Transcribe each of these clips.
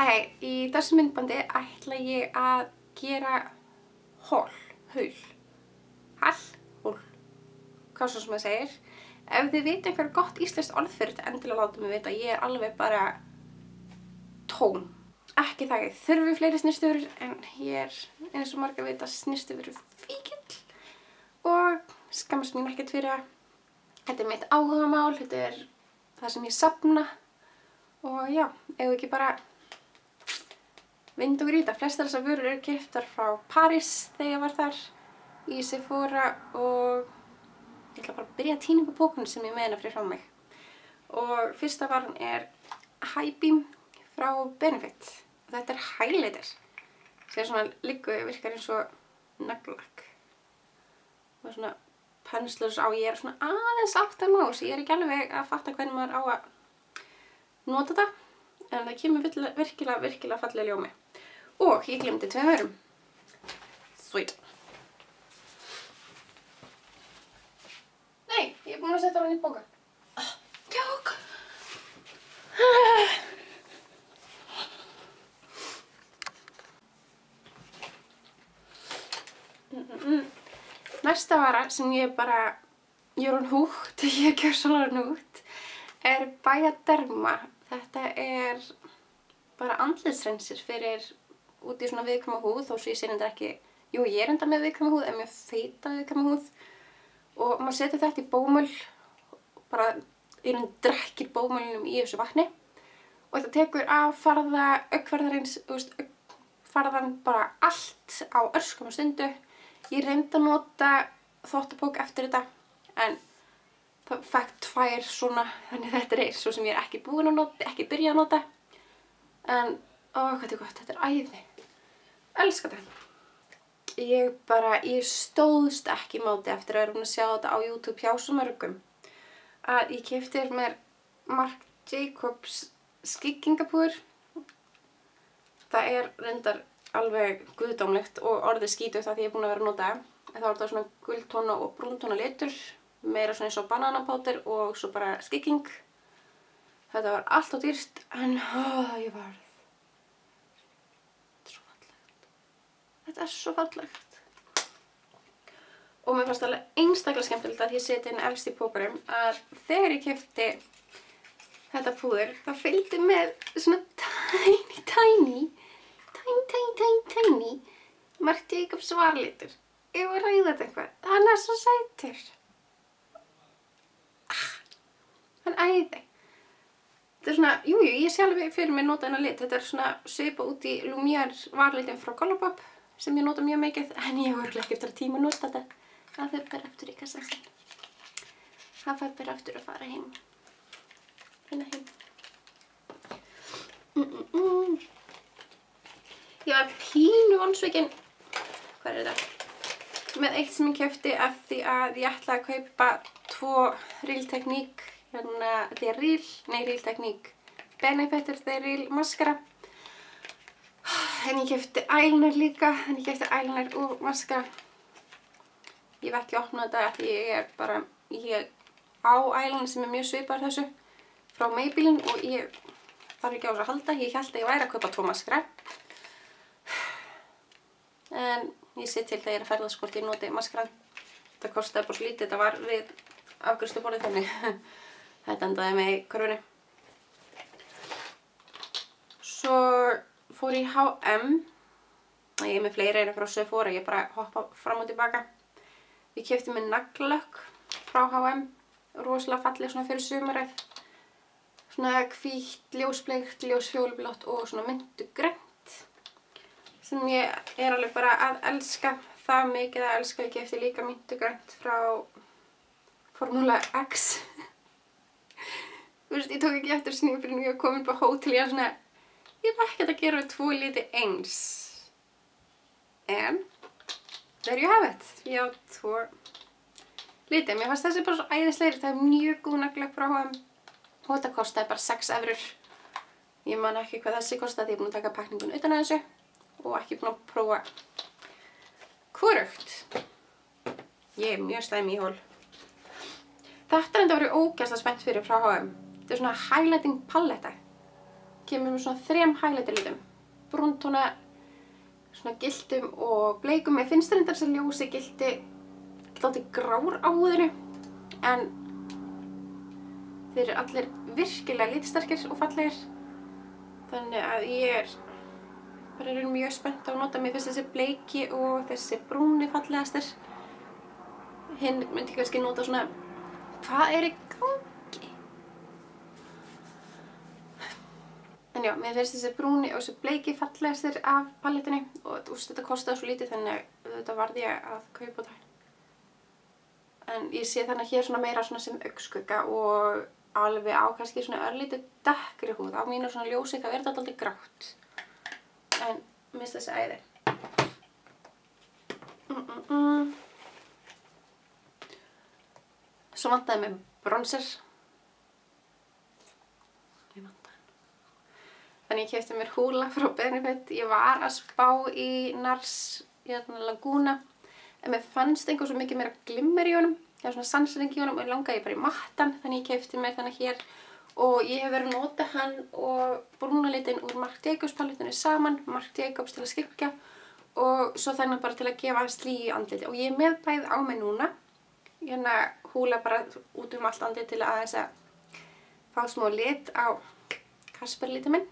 Hæ, í þessu myndbandi ætla ég að gera haul, hvað svo sem það segir. Ef þið viti einhver gott íslenskt orð fyrir þetta, endilega láta mig vita, ég er alveg bara tóm. Ekki það ég þurfi fleiri snyrtivörur, en ég er eins og margir vita snyrtivörur fíkill og skammast mín ekkert fyrir það. Þetta er mitt áhugamál, þetta er það sem ég safna og já, ef ekki bara vind okkur í þetta. Flestar þessar vörur eru keyptar frá París þegar ég var þar í Sephora og ég ætla bara að byrja að tína upp pókunum sem ég meina fyrir frá mig. Og fyrsta varan er High Beam frá Benefit. Og þetta er highlighter sem svona virkar eins og naglalakk. Og svona penslur á, ég er svona aðeins átt að más. Ég er ekki alveg að fatta hvernig maður á að nota þetta. En það kemur virkilega fallega ljómi. Og ég glemdi tveim vörum. Sweet. Nei, ég er búin að setja hann í bóka. Jók. Næsta vara sem ég er orðin húgt, ég gjör svona húgt, er Bioderma. Þetta er bara andlitsrensir fyrir út í svona viðkvæma húð, þó svo ég sé reyndar ekki, jú ég er reyndar með viðkvæma húð, en mjög feita viðkvæma húð. Og maður setur þetta í bómull, bara í raun drekkir bómullinum í þessu vatni. Og þetta tekur af farða augnfarðarins, farðan bara allt á örskamma stundu. Ég reyndi að nota þvottapók eftir þetta, en það fekk tvær svona, þannig þetta er eins og sem ég er ekki búin að nota, ekki byrjað að nota. En, hvað þetta er gott, þetta er æði. Elska þetta. Ég stóðst ekki í móti eftir að vera búin að sjá þetta á YouTube hjá svo mörgum. Að ég keypti mér Marc Jacobs skyggingapúður. Það er reyndar alveg guðdómlegt og orðið skítugt af því ég er búin að vera að nota það. En þá er þetta svona gultóna og brúntóna litur, meira svona eins og bananapátir og svo bara skygging. Þetta var allt of dýrt, en ég varð. Þetta er svo fallegt. Og mér fannst alveg einstaklega skemmtilegt að ég seti inn efst í pókarum að þegar ég keypti þetta púður, það fylgdi með svona tiny Marc Jacobs varlitur. Ég var að ræða þetta eitthvað. Hann er svo sætur. Hann æði. Þetta er svona, jú, ég sé alveg fyrir mig nota þennan lit. Þetta er svona svipa út í Lumière varlitin frá Colourpop sem ég nota mjög mikið, en ég var ekki eftir að tíma að nota þetta. Það fer bara aftur í kassan sinn. Það fer bara aftur að fara heim. Hérna heim. Ég var pínu vonsvikin. Hvað er þetta? Með eitt sem ég keypti af því að ég ætlaði að kaupa 2 Real Technique, Real Technique Benefit Real maskara. En ég keypti eyeliner líka, eyeliner og maskara. Ég hef ekki opnað þetta því ég á eyeliner sem er mjög svipar þessu frá Maybelline og ég þarf ekki á þessu að halda. Ég hélt að ég væri að kaupa 2 maskara. En ég sé til þegar ég er að ferðast hvort ég noti maskaran. Þetta kostaði bara svo lítið, þetta var við afgreiðsluborðið þannig. Þetta endaði með í körfunni. Svo fór ég í H&M. Ég er með fleiri einu frá Sephora, ég bara hoppa fram og tilbaka. Ég keypti mér naglalakk frá H&M. Rosalega falleg svona fyrir sumarið. Svona hvítt, ljósbleikt, ljósfjólublátt og svona myntugrænt. Sem ég er alveg bara að elska. Það mikið að elska. Ég keypti líka myntugrænt frá Formula X. Þú veist, ég tók ekki eftir snýðum fyrir ég kom upp á hótel. Ég var ekkert að gera 2 liti eins. En there you have it. Ég á 2 liti. Mér fannst þessi bara svo æðislegir. Það er mjög góð naglalakk frá H&M. Og þetta kostaði bara 6 evrur. Ég man ekki hvað þessi kostaði því ég er búin að taka pakningun utan að þessu. Og ekki búin að prófa hvorugt. Ég er mjög slæm í hól. Þetta er enda verið ógeðslega spennt fyrir frá H&M. Þetta er svona highlighting paletta. kemur með svona 3 highlighter litum. Brúntóna, svona gylltum og bleikum. Mér finnst reyndar þessi ljósi gylti dálítið grár á húðinni, en þeir eru allir virkilega litsterkir og fallegir. Þannig að ég bara mjög spennt að nota. Mér finnst þessi bleiki og þessi brúni fallegastir. Hinn myndi kannski nota svona, hvað í gangi? En já, mér finnst þessi brúni og þessi bleiki fallegastir af palettinni og þetta kostaði svo lítið, þannig þetta varð ég að kaupa það. En ég sé þannig hér svona meira svona sem augnskugga og alveg á kannski svona örlítið dekkri húð. Á mínu svona ljósi þá þetta dálítið grátt. En mér finnst þessi æði. Svo vantaði mig bronzer. Ég vantaði hann. Þannig ég keypti mér húla frá Benefit. Ég var að spá í NARS Laguna, en mér fannst einhver svo mikið meira glimmer í honum. Ég var svona sansering í honum og langaði ég bara í mattan, þannig ég keypti mér þannig hér. Og ég hef verið að nota hann og brúna litinn úr Marc Jacobs palettunni saman, Marc Jacobs til að skyggja og svo þennan bara til að gefa slí í andliti. Og ég er með bæð á mig núna. Hérna húla bara út allt andliti til að þess að fá smá lit á Kasper-litinn minn.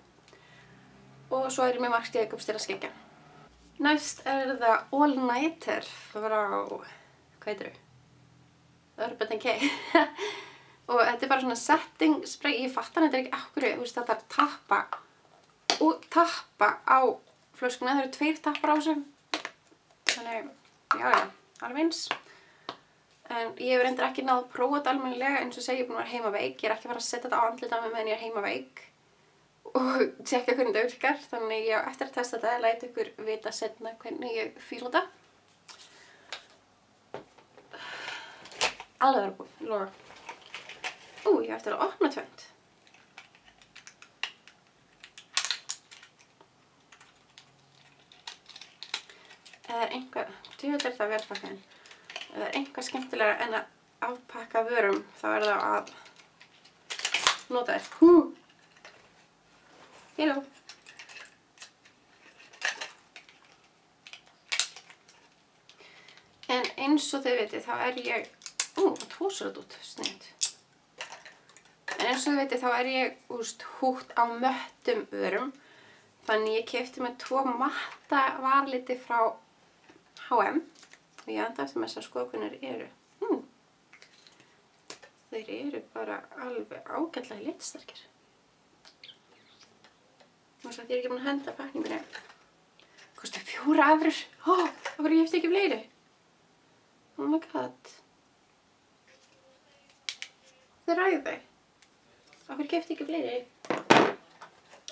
Og svo er ég með Marc Jacobs til að skyggja. Næst er það All Nighter frá, hvað heitir þau? Urban Decay. Og þetta er bara svona setting spray. Ég fatt hann þetta ekki akkur, þú veist þetta er tappa og tappa á flöskuna. Það eru 2 tappar á þessu. Þannig, já, alveg eins. En ég hef reyndar ekki náð að prófa þetta almennilega, eins og segi ég er búin að vera heima veik. Ég er ekki að fara að setja þetta á andlitið á mig meðan ég er heima veik og tjekka hvernig þetta virkar. Þannig ég á eftir að testa þetta, læt ykkur vita seinna hvernig ég fíla þetta. Alveg verið búin, lofa. Ég ætti að opna 2. Eða einhvað, djúvill er það verðpakkaðinn. Eða einhvað skemmtilega en að afpakka vörum, þá er það að nota þér. Hello. En eins og þau vitið, þá er ég, það tósur þetta út, sniðt. En eins og þau vitið, þá er ég húgt á möttum vörum. Þannig ég keypti mér 2 matta varliti frá H&M. Og ég anda eftir með þess að skoða hvernig þeir eru. Þeir eru bara alveg ágætlega litsterkir. Og svo því ég er ekki búin að henda pakningunni. Kostaði 4 evrur. Af hverju keypti ég ekki fleiri? Oh my god. Þeir ræði. Af hverju keypti ég ekki fleiri?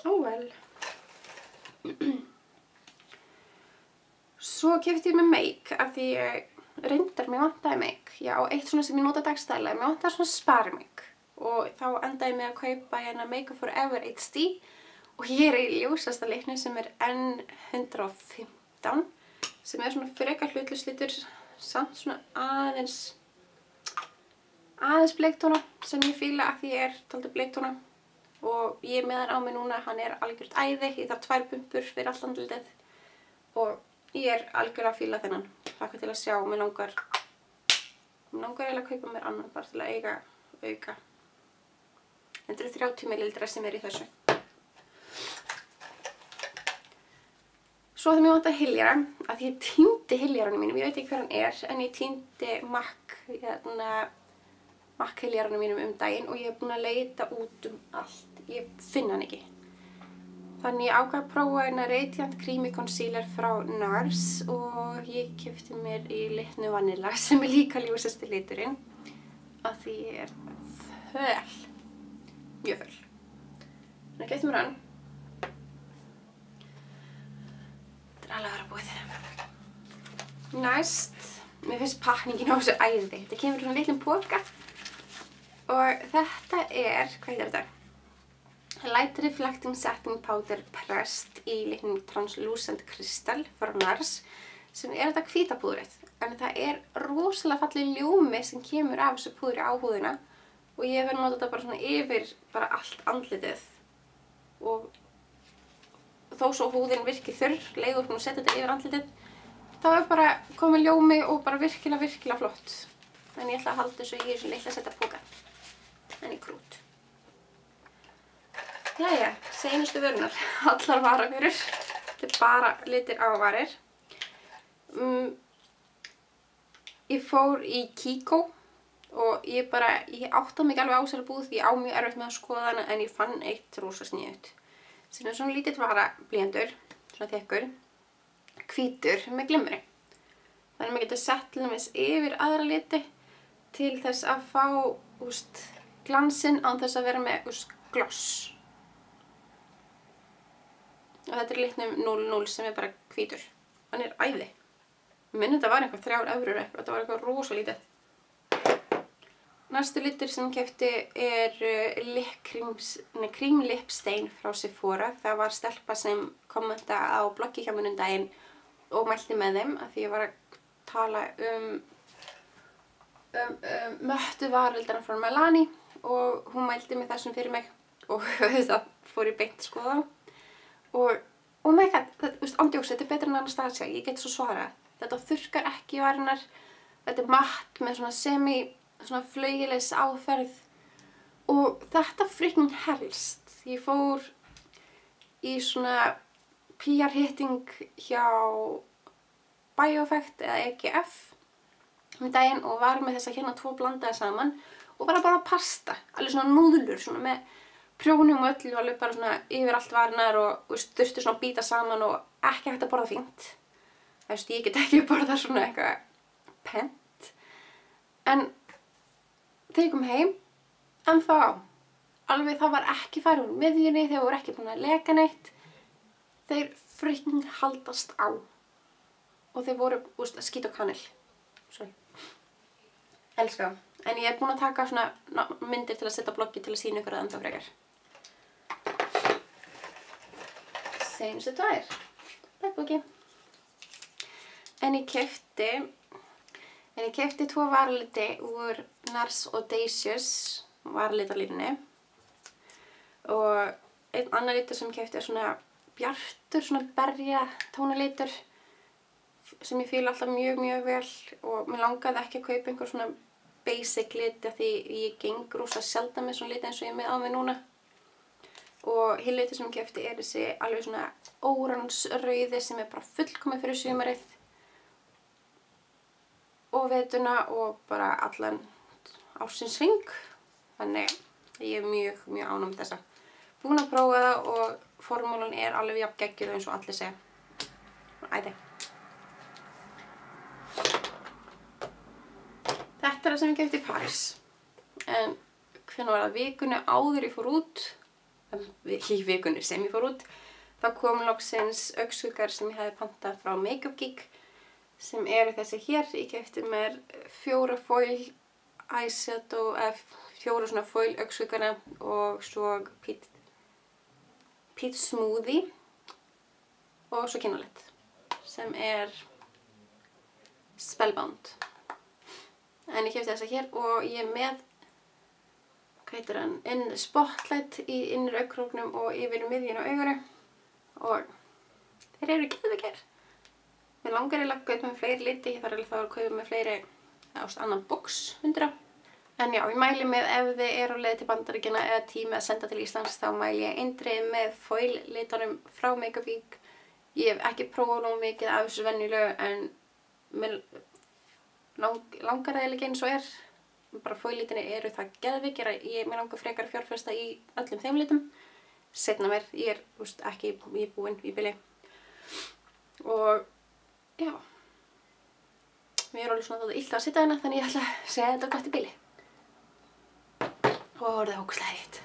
Vel. Svo keypti ég mér make af því ég reyndar mér vantaði make. Já, eitt svona sem ég nota dagstæðilega. Mér vantaði svona spari make. Og þá endaði ég með að kaupa hérna Make Up For Ever HD. Og ég er í ljósasta litnum sem er N115. Sem er svona frekar hlutlaus litur. Samt svona aðeins bleiktóna sem ég fíla af því ég er dálítið bleiktóna. Og ég er með hann á mig núna, hann er algjört æði. Ég þarf 2 bumpur fyrir allt andlitið. Og ég er algjörlega að fíla þennan. Hlakka til að sjá, mér langar eiginlega að kaupa mér annan bara til að eiga auka. Þetta eru 30 ml sem er í þessu. Svo þegar mér vantaði hyljara, að ég týndi hyljaranum mínum, ég veit ekki hver hann er, en ég týndi MAC hyljaranum mínum um daginn og ég er búin að leita út allt. Ég finn hann ekki. Þannig ég ákvað að prófa hérna Radiant Creamy Concealer frá NARS og ég keypti mér í litnu Vanilla sem er líka ljósasti liturinn af því ég er föl. Mjög föl. Þannig ég keypti mér hann. Þetta er alveg að vera búið. Næst, mér finnst pakningin á þessu æði. Þetta kemur í svona litlum poka og þetta er, hvað heitir þetta? Light Reflecting Setting Powder Pressed í litlum Translucent Crystal frá NARS sem er þetta hvíta púðrið. En það er rosalega falleg ljómi sem kemur af þessu púðri á húðina og ég hef verið að nota þetta bara svona yfir bara allt andlitið. og þó svo húðin virki þurr, leið og setja þetta yfir andlitið, þá bara komið ljómi og bara virkilega flott. En ég ætla að halda þessu í þessu litla setta póka. En í krút. Jæja, seinustu vörunar. Allar varavörur. Þetta bara litir á varir. Ég fór í Kiko og ég áttaði mig alveg á þessari búð því ég á mjög erfitt með að skoða hana en ég fann eitt rosa sniðugt. Sem svona lítill varablýantur, svona þykkur, hvítur með glimmeri. Þannig að maður getur sett til dæmis yfir aðra liti til þess að fá glansinn án þess að vera með gloss. Og þetta litnum 00 sem bara hvítur. Hann æði. Minn þetta var eitthvað 3 eurur eitthvað, þetta var eitthvað rosa lítið. Næstu litur sem ég keypti Cream Lip Stain frá Sephora. Það var stelpa sem kommentaði á bloggi hjá mér daginn og mælti með þeim af því ég var að tala möttu varildina frá Melanie og hún mælti með þessum fyrir mig og það fór ég beint að skoða og oh my god, ándjóks, þetta betra en Anastasia, ég get svo svarað. Þetta þurrkar ekki varirnar, þetta matt með svona flaugilegs áferð og þetta freaking helst. Ég fór í svona PR hitting hjá Bioeffect eða EGF daginn og var með þess að hérna 2 blandaði saman og bara pasta, alveg svona núðlur, svona með prjónum og öllu, alveg bara svona yfir allt varirnar og þurfti svona að bíta saman og ekki hægt að borða fínt. Ég get ekki borða svona eitthvað pent. En þegar ég kom heim, en þá alveg það var ekki farið úr miðjunni, þeir voru ekki búin að leka neitt. Þeir freaking haldast á. Og þeir voru skít og kanil. Sorry. Elska. En ég búin að taka svona myndir til að setja á bloggi til að sýna ykkur það ennþá frekar. Seinustu 2. Blackbooki. En ég keypti 2 varaliti úr NARS Audacious varalitarlínunni. Og einn annar litur sem ég keypti svona bjartur, svona berja tónalitur sem ég fíla alltaf mjög vel og mér langaði ekki að kaupa einhver svona basic liti af því ég geng rosa sjaldan með svona liti eins og ég er með á mig núna. Og hinn litur sem ég keypti þessi alveg svona óransrauði sem bara fullkomið fyrir sumarið og vetuna og bara allan ársins hring. Þannig ég er mjög ánægð með þessa. Búin að prófa það og formúlan alveg jafn geggjuð eins og allir segja. Æði. Þetta það sem ég keypti í París. En hvenær var það vikunni áður ég fór út, í vikunni sem ég fór út, þá kom loksins augnskuggar sem ég hefði pantað frá Makeup Geek sem eru þessi hér. Ég keypti mér 4 foil eyeshadow, 4 svona foil augnskuggarna og svo Peach Smoothie og svo Kinnalett sem Spellbound. En ég keypti þessa hér og ég með, hvað heitir hann, Spotlight í innri augnhrópnum og yfir miðjun á augunum og þeir eru geðveikir. Mér langar eiginlega að kaupa með fleiri liti, ég þarf eiginlega að kaupa með fleiri annan box 100. En já, ég mæli með ef þið eru á leið til Bandaríkjanna eða tími að senda til Íslands þá mæli ég eindregið með foil litunum frá Makeup Geek. Ég hef ekki prófað nógu mikið af þessu venjulegu en mér langar það eiginlega eins og bara foil litinni eru það geðveikir að mér langar frekar að fjárfesta í öllum þeim litum. Seinna mér, ég er ekki búin í bili. Og já, mér alveg svona þátt illt að sitja hérna þannig ég ætla að segja þetta gott í bili. Og það er ógeðslega heitt.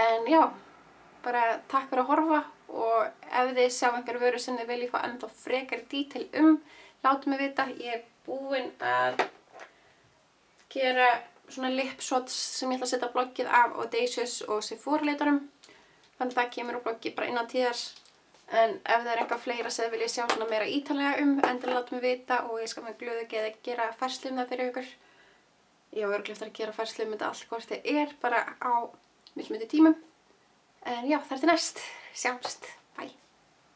En já, bara takk fyrir að horfa og ef þið sjá einhverju vöru sem þið viljið fá ennþá frekari dítil látið mig vita. Ég er búin að gera svona lip shots sem ég ætla að setja á bloggið af Audacious og Sephora litunum. Þannig það kemur á bloggið bara innan tíðar. En ef það eitthvað fleira sem þið viljið sjá svona meira ítarlega endilega látið mig vita og ég skal með glöðu að gera færslu það fyrir ykkur. Ég á örugglega eftir að gera færslu þetta allt hvort bara á mismunandi tímum. En já, þar til næst. Sjáumst.